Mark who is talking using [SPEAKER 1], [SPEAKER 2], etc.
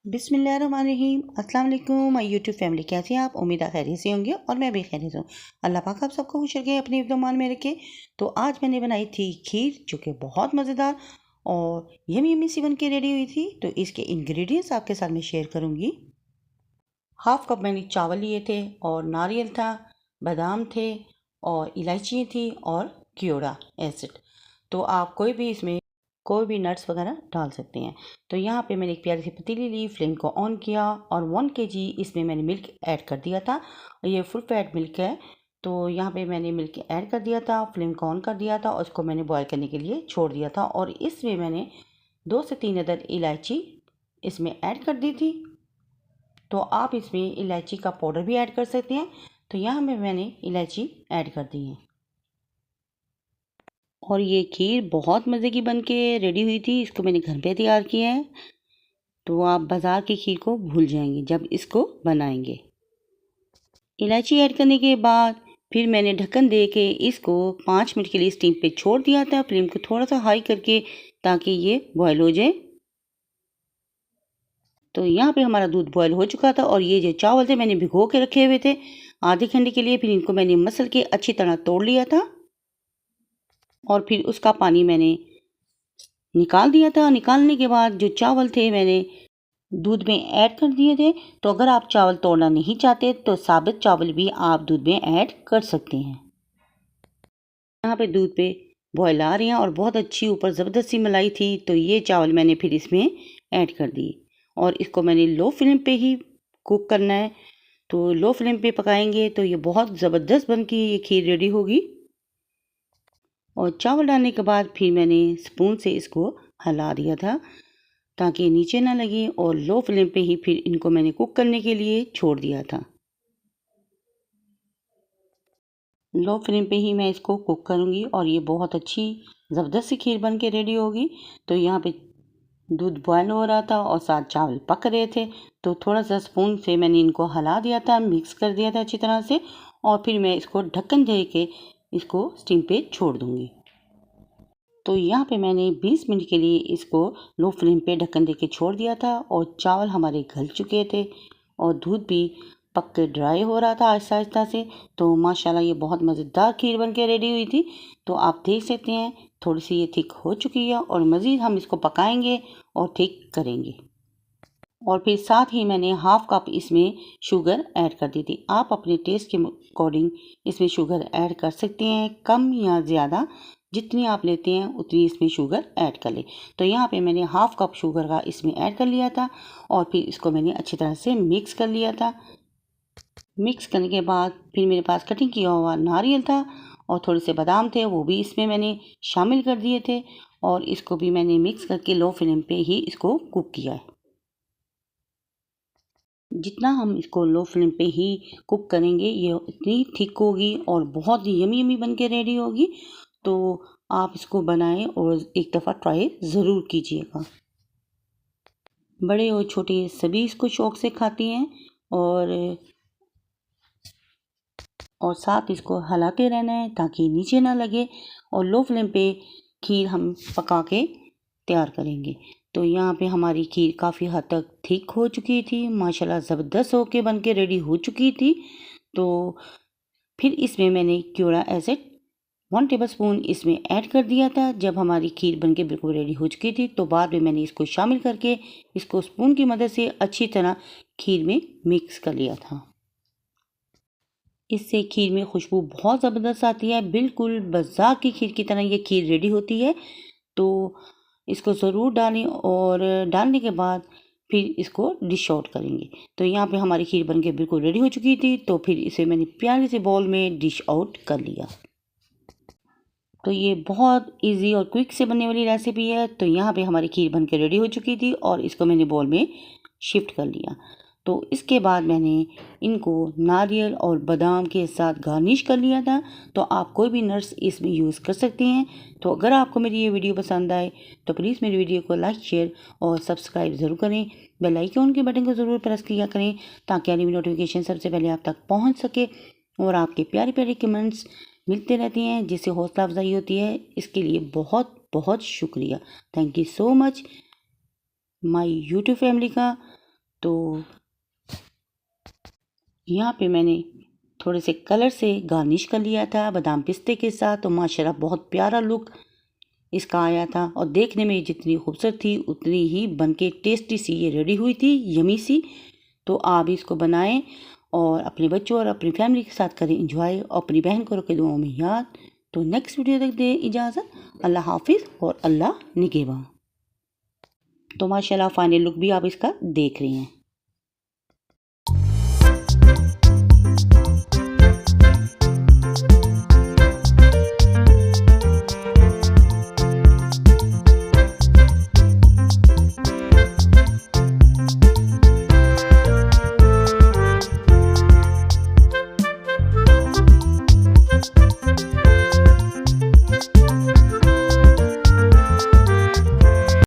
[SPEAKER 1] बिस्मिल्लाहिर्रहमानिर्रहीम। अस्सलाम वालेकुम माय यूट्यूब फैमिली, कैसे हैं आप? उम्मीद है खैरियत से होंगे और मैं भी खैरियत हूँ। अल्लाह पाक आप सबको खुश रखे, अपने हिफ्ज़-ओ-मान में रखे। तो आज मैंने बनाई थी खीर, जो कि बहुत मज़ेदार और यमी यमी सी बन के रेडी हुई थी। तो इसके इंग्रेडिएंट्स आपके साथ में शेयर करूँगी। हाफ़ कप मैंने चावल लिए थे और नारियल था, बादाम थे और इलायची थी और क्योड़ा एसिड। तो आप कोई भी नट्स वगैरह डाल सकते हैं। तो यहाँ पे मैंने एक प्यारी सी पतीली ली, फ्लेम को ऑन किया और 1 केजी इसमें मैंने मिल्क ऐड कर दिया था। ये फुल फैट मिल्क है। तो यहाँ पे मैंने मिल्क ऐड कर दिया था, फ्लेम को ऑन कर दिया था और उसको मैंने बॉयल करने के लिए छोड़ दिया था। और इसमें मैंने 2 से 3 अदद इलायची इसमें ऐड कर दी थी। तो आप इसमें इलायची का पाउडर भी ऐड कर सकते हैं। तो यहाँ पे मैंने इलायची ऐड कर दी है और ये खीर बहुत मज़े की बन के रेडी हुई थी। इसको मैंने घर पे तैयार किया है। तो आप बाज़ार की खीर को भूल जाएंगे जब इसको बनाएंगे। इलायची ऐड करने के बाद फिर मैंने ढक्कन दे के इसको 5 मिनट के लिए स्टीम पे छोड़ दिया था, फ्लेम को थोड़ा सा हाई करके, ताकि ये बॉयल हो जाए। तो यहाँ पे हमारा दूध बॉयल हो चुका था और ये जो चावल थे मैंने भिगो के रखे हुए थे आधे घंटे के लिए। फिर इनको मैंने मसल के अच्छी तरह तोड़ लिया था और फिर उसका पानी मैंने निकाल दिया था। निकालने के बाद जो चावल थे मैंने दूध में ऐड कर दिए थे। तो अगर आप चावल तोड़ना नहीं चाहते तो साबित चावल भी आप दूध में ऐड कर सकते हैं। यहाँ पे दूध पे बॉयल आ रहे हैं और बहुत अच्छी ऊपर ज़बरदस्त सी मलाई थी। तो ये चावल मैंने फिर इसमें ऐड कर दिए और इसको मैंने लो फ्लेम पे ही कुक करना है। तो लो फ्लेम पे पकाएंगे तो ये बहुत ज़बरदस्त बन के ये खीर रेडी होगी। और चावल डालने के बाद फिर मैंने स्पून से इसको हिला दिया था ताकि नीचे ना लगे और लो फ्लेम पे ही फिर इनको मैंने कुक करने के लिए छोड़ दिया था। लो फ्लेम पे ही मैं इसको कुक करूँगी और ये बहुत अच्छी ज़बरदस्त सी खीर बन के रेडी होगी। तो यहाँ पे दूध बॉयल हो रहा था और साथ चावल पक रहे थे। तो थोड़ा सा स्पून से मैंने इनको हिला दिया था, मिक्स कर दिया था अच्छी तरह से और फिर मैं इसको ढक्कन दे के इसको स्टीम पे छोड़ दूँगी। तो यहाँ पे मैंने 20 मिनट के लिए इसको लो फ्लेम पे ढक्कन दे के छोड़ दिया था और चावल हमारे गल चुके थे और दूध भी पक के ड्राई हो रहा था आहिस्ता आहिस्ता से। तो माशाल्लाह ये बहुत मज़ेदार खीर बन के रेडी हुई थी। तो आप देख सकते हैं थोड़ी सी ये थिक हो चुकी है और मज़ीद हम इसको पकाएंगे और थिक करेंगे। और फिर साथ ही मैंने हाफ़ कप इसमें शुगर ऐड कर दी थी। आप अपने टेस्ट के अकॉर्डिंग इसमें शुगर ऐड कर सकते हैं, कम या ज़्यादा, जितनी आप लेते हैं उतनी इसमें शुगर ऐड कर लें। तो यहाँ पे मैंने हाफ़ कप शुगर का इसमें ऐड कर लिया था और फिर इसको मैंने अच्छी तरह से मिक्स कर लिया था। मिक्स करने के बाद फिर मेरे पास कटिंग किया हुआ नारियल था और थोड़े से बादाम थे, वो भी इसमें मैंने शामिल कर दिए थे और इसको भी मैंने मिक्स करके लो फ्लेम पे ही इसको कुक किया है। जितना हम इसको लो फ्लेम पे ही कुक करेंगे ये उतनी थिक होगी और बहुत यमी यमी बन के रेडी होगी। तो आप इसको बनाएं और एक दफ़ा ट्राई ज़रूर कीजिएगा। बड़े और छोटे सभी इसको शौक़ से खाती हैं और साथ इसको हिलाते रहना है ताकि नीचे ना लगे और लो फ्लेम पे खीर हम पका के तैयार करेंगे। तो यहाँ पे हमारी खीर काफ़ी हद तक थिक हो चुकी थी, माशाल्लाह ज़बरदस्त होके बन के रेडी हो चुकी थी। तो फिर इसमें मैंने क्योड़ा एसिड 1 टेबलस्पून इसमें ऐड कर दिया था। जब हमारी खीर बन के बिल्कुल रेडी हो चुकी थी तो बाद में मैंने इसको शामिल करके इसको स्पून की मदद से अच्छी तरह खीर में मिक्स कर लिया था। इससे खीर में खुशबू बहुत ज़बरदस्त आती है, बिल्कुल बाज़ार की खीर की तरह ये खीर रेडी होती है। तो इसको ज़रूर डालें और डालने के बाद फिर इसको डिश आउट करेंगे। तो यहाँ पे हमारी खीर बनके बिल्कुल रेडी हो चुकी थी। तो फिर इसे मैंने प्यारे से बाउल में डिश आउट कर लिया। तो ये बहुत इजी और क्विक से बनने वाली रेसिपी है। तो यहाँ पे हमारी खीर बनके रेडी हो चुकी थी और इसको मैंने बाउल में शिफ्ट कर लिया। तो इसके बाद मैंने इनको नारियल और बादाम के साथ गार्निश कर लिया था। तो आप कोई भी नट्स इसमें यूज़ कर सकते हैं। तो अगर आपको मेरी ये वीडियो पसंद आए तो प्लीज़ मेरी वीडियो को लाइक, शेयर और सब्सक्राइब ज़रूर करें। बेल आइकन के बटन को ज़रूर प्रेस किया करें ताकि आने वाली नोटिफिकेशन सबसे पहले आप तक पहुँच सके। और आपके प्यारे प्यारे कमेंट्स मिलते रहती हैं जिससे हौसला अफजाई होती है। इसके लिए बहुत बहुत शुक्रिया। Thank you so much my YouTube family का। तो यहाँ पे मैंने थोड़े से कलर से गार्निश कर लिया था बादाम पिस्ते के साथ। तो माशाल्लाह बहुत प्यारा लुक इसका आया था और देखने में जितनी खूबसूरत थी उतनी ही बनके टेस्टी सी ये रेडी हुई थी, यमी सी। तो आप इसको बनाएं और अपने बच्चों और अपनी फैमिली के साथ करें एंजॉय और अपनी बहन को रखें दुआओं में याद। तो नेक्स्ट वीडियो तक दें इजाज़त। अल्लाह हाफिज़ और अल्लाह निगहबान। तो माशाल्लाह फाइनल लुक भी आप इसका देख रहे हैं।